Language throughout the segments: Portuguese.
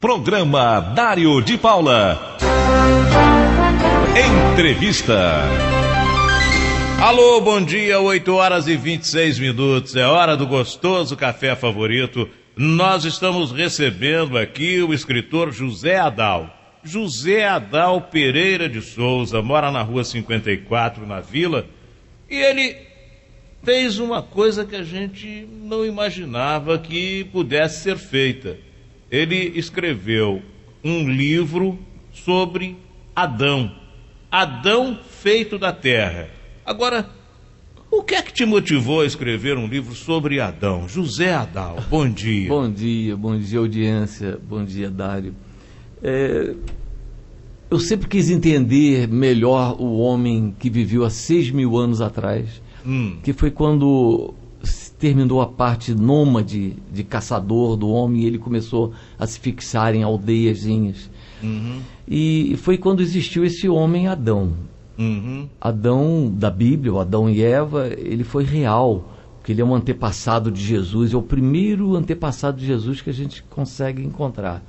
Programa Dário de Paula. Entrevista. Alô, bom dia, 8h26. É hora do gostoso café favorito. Nós estamos recebendo aqui o escritor José Adal. José Adal Pereira de Souza, mora na rua 54, na Vila, e ele fez uma coisa que a gente não imaginava que pudesse ser feita. Ele escreveu um livro sobre Adão. Adão feito da terra. Agora, o que é que te motivou a escrever um livro sobre Adão? José Adal, bom dia. Bom dia, audiência, bom dia, Dário. Eu sempre quis entender melhor o homem que viveu há 6.000 anos atrás, que foi quando terminou a parte nômade de caçador do homem e ele começou a se fixar em aldeiazinhas. E foi quando existiu esse homem Adão. Adão da Bíblia, o Adão e Eva, ele foi real, porque ele é um antepassado de Jesus, é o primeiro antepassado de Jesus que a gente consegue encontrar.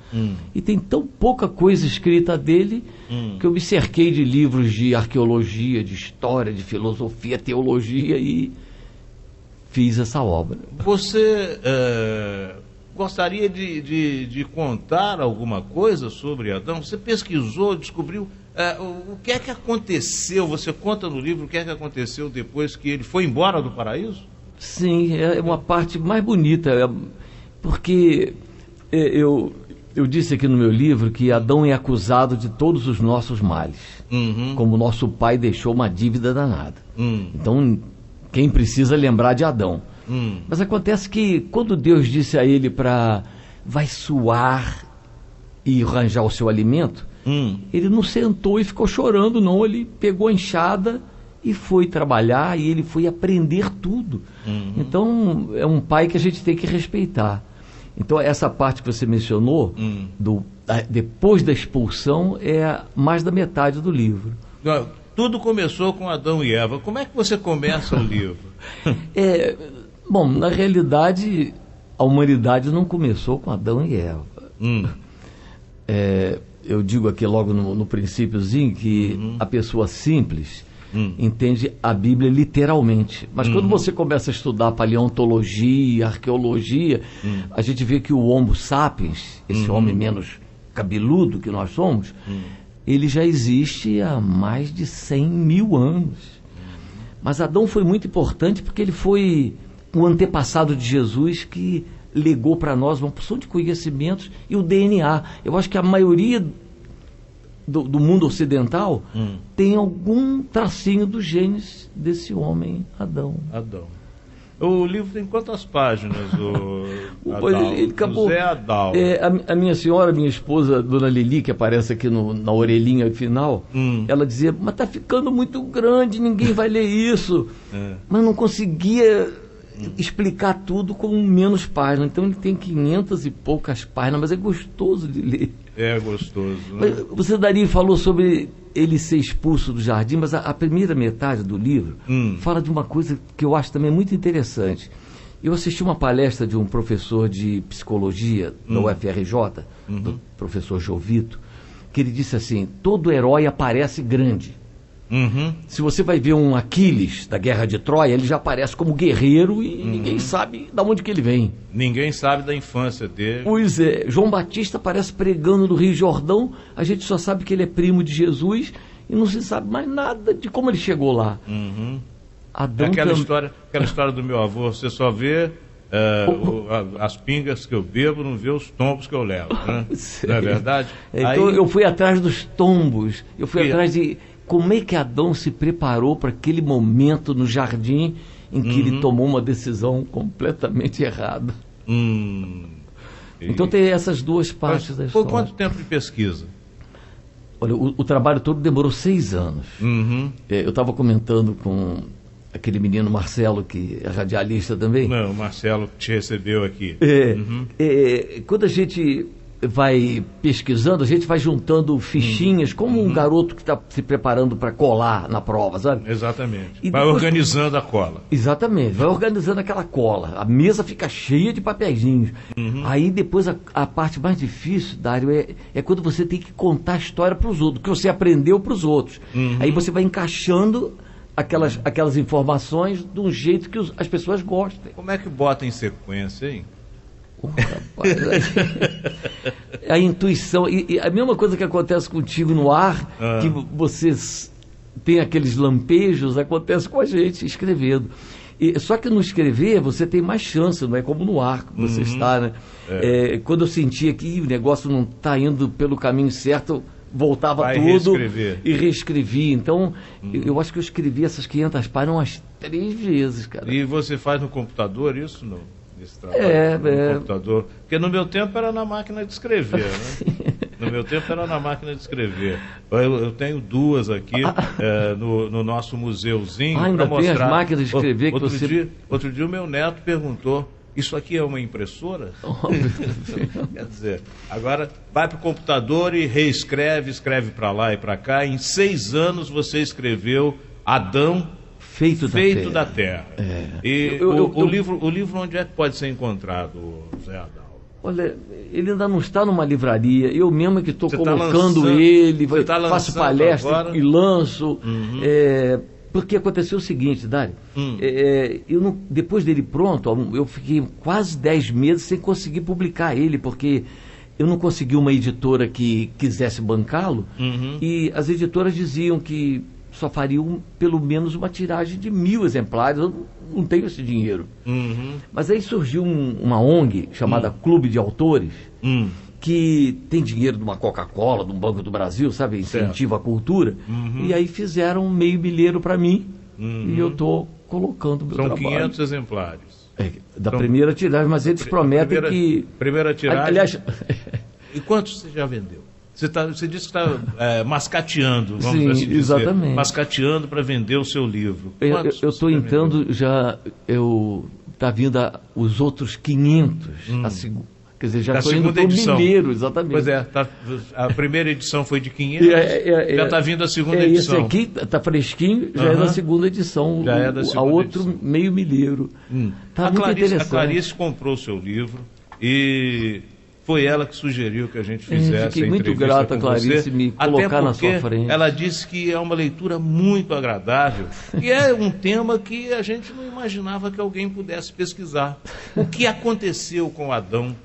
E tem tão pouca coisa escrita dele que eu me cerquei de livros de arqueologia, de história, de filosofia, teologia e fiz essa obra. Você gostaria de contar alguma coisa sobre Adão? Você pesquisou, descobriu o que é que aconteceu? Você conta no livro o que é que aconteceu depois que ele foi embora do paraíso? Sim, é uma parte mais bonita, porque eu disse aqui no meu livro que Adão é acusado de todos os nossos males, como nosso pai deixou uma dívida danada. Então, quem precisa lembrar de Adão. Mas acontece que quando Deus disse a ele vai suar e arranjar o seu alimento, ele não sentou e ficou chorando, não. Ele pegou a enxada e foi trabalhar e ele foi aprender tudo. Então, é um pai que a gente tem que respeitar. Então, essa parte que você mencionou, depois da expulsão, é mais da metade do livro. Tudo começou com Adão e Eva. Como é que você começa o livro? Bom, na realidade, a humanidade não começou com Adão e Eva. Eu digo aqui logo no princípiozinho que a pessoa simples entende a Bíblia literalmente. Mas quando você começa a estudar paleontologia, arqueologia, a gente vê que o Homo sapiens, esse homem menos cabeludo que nós somos, ele já existe há mais de 100.000 anos. Mas Adão foi muito importante porque ele foi o antepassado de Jesus que legou para nós uma porção de conhecimentos e o DNA. Eu acho que a maioria do mundo ocidental tem algum tracinho do genes desse homem Adão. O livro tem quantas páginas, ele acabou, José Adal? A minha senhora, minha esposa, Dona Lili, que aparece aqui na orelhinha final, ela dizia, mas está ficando muito grande, ninguém vai ler isso. Mas não conseguia explicar tudo com menos páginas. Então ele tem 500 e poucas páginas, mas é gostoso de ler. É gostoso, né? Você, Dari, falou sobre ele ser expulso do jardim, mas a primeira metade do livro fala de uma coisa que eu acho também muito interessante. Eu assisti uma palestra de um professor de psicologia da UFRJ, do professor Jovito, que ele disse assim, todo herói aparece grande. Se você vai ver um Aquiles da Guerra de Troia, ele já aparece como guerreiro e ninguém sabe de onde que ele vem. Ninguém sabe da infância dele. Pois é, João Batista aparece pregando no Rio Jordão, a gente só sabe que ele é primo de Jesus e não se sabe mais nada de como ele chegou lá. Adão aquela história do meu avô, você só vê as pingas que eu bebo, não vê os tombos que eu levo, né? Não é verdade? Então eu fui atrás dos tombos, eu fui atrás de como é que Adão se preparou para aquele momento no jardim em que ele tomou uma decisão completamente errada. Então tem essas duas partes da história. Por quanto tempo de pesquisa? Olha, o trabalho todo demorou 6 anos. Eu estava comentando com aquele menino Marcelo, que é radialista também. Não, o Marcelo te recebeu aqui. Quando a gente vai pesquisando, a gente vai juntando fichinhas, como um garoto que está se preparando para colar na prova, sabe? Exatamente. E vai depois, organizando a cola. Exatamente, vai organizando aquela cola. A mesa fica cheia de papeizinhos. Aí depois a parte mais difícil, Dário, é quando você tem que contar a história para os outros, que você aprendeu para os outros. Aí você vai encaixando aquelas informações de um jeito que as pessoas gostem. Como é que bota em sequência, hein? Rapaz, a intuição, e a mesma coisa que acontece contigo no ar, que você tem aqueles lampejos, acontece com a gente escrevendo. Só que no escrever você tem mais chance, não é como no ar que você está, né? Quando eu sentia que o negócio não está indo pelo caminho certo, voltava tudo e reescrevi. Então, eu acho que eu escrevi essas 500 páginas umas 3 vezes, cara. E você faz no computador isso, não? Esse trabalho no computador? Porque no meu tempo era na máquina de escrever, né? No meu tempo era na máquina de escrever. Eu tenho 2 aqui no nosso museuzinho. Ainda tem mostrar. As máquinas de escrever que outro dia o meu neto perguntou: isso aqui é uma impressora? Quer dizer, agora vai para o computador e reescreve, escreve para lá e para cá. Em 6 anos você escreveu Adão Feito da Terra. E o livro onde é que pode ser encontrado, Zé Adalto? Olha, ele ainda não está numa livraria. Eu mesmo é que estou colocando ele, faço palestra agora? E lanço. Porque aconteceu o seguinte, Dário, depois dele pronto, eu fiquei quase 10 meses sem conseguir publicar ele, porque eu não consegui uma editora que quisesse bancá-lo, e as editoras diziam que só fariam pelo menos uma tiragem de 1000 exemplares, eu não tenho esse dinheiro. Mas aí surgiu uma ONG chamada Clube de Autores, que tem dinheiro de uma Coca-Cola, de um Banco do Brasil, sabe? Incentiva a cultura. E aí fizeram meio milheiro para mim, e eu estou colocando o meu trabalho. São 500 exemplares. Primeira tiragem, mas eles prometem que... Primeira tiragem... Aliás... E quantos você já vendeu? Você disse que está mascateando, vamos Sim, assim dizer. Exatamente. Mascateando para vender o seu livro. Eu estou entrando já... Está vindo os outros 500, quer dizer, já estou indo para o mineiro, exatamente. Pois a primeira edição foi de 500, já está vindo a segunda edição. Esse aqui está fresquinho, já é da segunda edição. Já é da segunda outro edição. Meio milheiro. Tá muito interessante. A Clarice comprou o seu livro e foi ela que sugeriu que a gente fizesse fiquei muito grata, Clarice, me colocar na sua frente. Ela disse que é uma leitura muito agradável e é um tema que a gente não imaginava que alguém pudesse pesquisar. O que aconteceu com Adão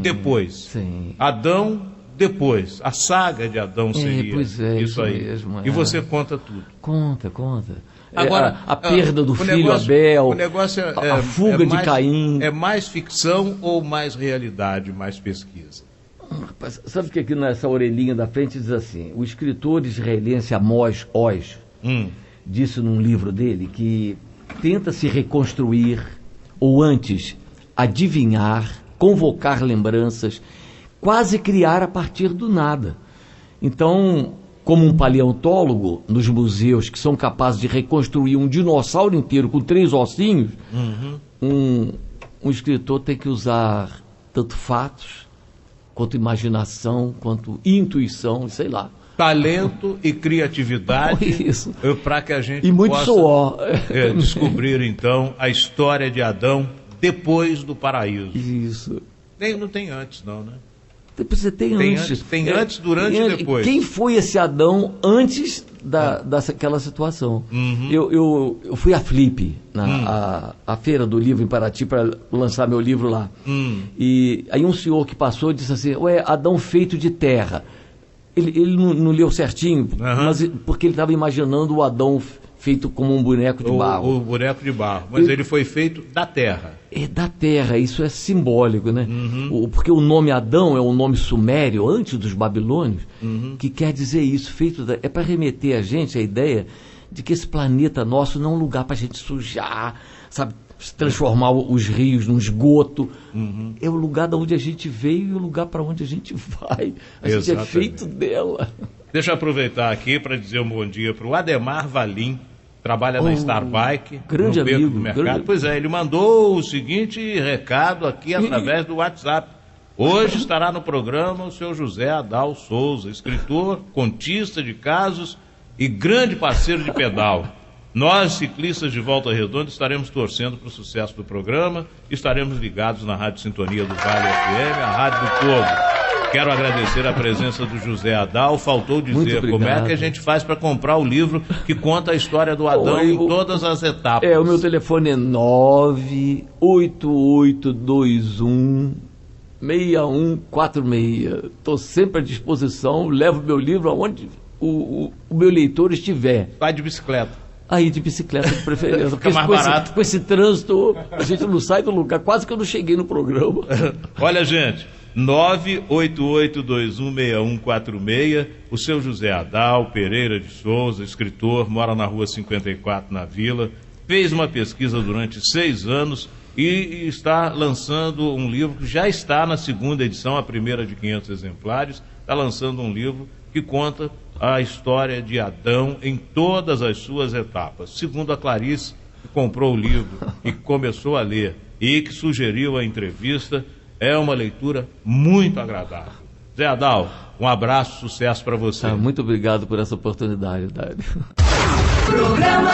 depois? Adão depois. A saga de Adão seria isso aí. Mesmo, E você conta tudo. Conta. Agora, a perda do filho Abel, o negócio a fuga de Caim. É mais ficção ou mais realidade, mais pesquisa? Rapaz, sabe que aqui nessa orelhinha da frente diz assim: o escritor israelense Amos Oz disse num livro dele que tenta se reconstruir, ou antes, adivinhar, convocar lembranças, quase criar a partir do nada. Então, como um paleontólogo nos museus que são capazes de reconstruir um dinossauro inteiro com 3 ossinhos, um escritor tem que usar tanto fatos, quanto imaginação, quanto intuição, sei lá. Talento e criatividade para que a gente possa suor. Descobrir, então, a história de Adão depois do paraíso. Isso. Não tem antes, não, né? Você tem antes. Tem antes, durante e depois. Quem foi esse Adão antes daquela situação? Eu fui à Flip, a feira do livro em Paraty, para lançar meu livro lá. E aí um senhor que passou disse assim: Adão feito de terra. Ele não leu certinho, mas porque ele estava imaginando o Adão feito como um boneco de barro. O boneco de barro, mas ele foi feito da terra. É da terra, isso é simbólico, né? Porque o nome Adão é um nome sumério, antes dos babilônios, que quer dizer isso, é para remeter a gente a ideia de que esse planeta nosso não é um lugar para a gente sujar, sabe? Transformar os rios num esgoto. É o lugar de onde a gente veio e o lugar para onde a gente vai. A gente é feito dela. Deixa eu aproveitar aqui para dizer um bom dia para o Ademar Valim, trabalha na Starbike, grande amigo do mercado. Pois é, ele mandou o seguinte recado aqui através do WhatsApp. Hoje estará no programa o seu José Adal Souza, escritor, contista de casos e grande parceiro de pedal. Nós, ciclistas de Volta Redonda, estaremos torcendo para o sucesso do programa, estaremos ligados na Rádio Sintonia do Vale FM, a Rádio do Povo. Quero agradecer a presença do José Adal. Faltou dizer como é que a gente faz para comprar o livro que conta a história do Adão em todas as etapas. O meu telefone é 988216146. Estou sempre à disposição, levo meu livro aonde o meu leitor estiver. Vai de bicicleta. Aí de bicicleta de preferência. Fica mais barato. Com esse trânsito, a gente não sai do lugar. Quase que eu não cheguei no programa. Olha, gente, 988216146. O seu José Adal Pereira de Souza, escritor, mora na Rua 54, na Vila. Fez uma pesquisa durante 6 anos e está lançando um livro que já está na 2ª edição, a primeira de 500 exemplares. Está lançando um livro que conta a história de Adão em todas as suas etapas. Segundo a Clarice, que comprou o livro e que começou a ler e que sugeriu a entrevista, é uma leitura muito agradável. Zé Adal, um abraço, sucesso para você. Muito obrigado por essa oportunidade, Dário. Programa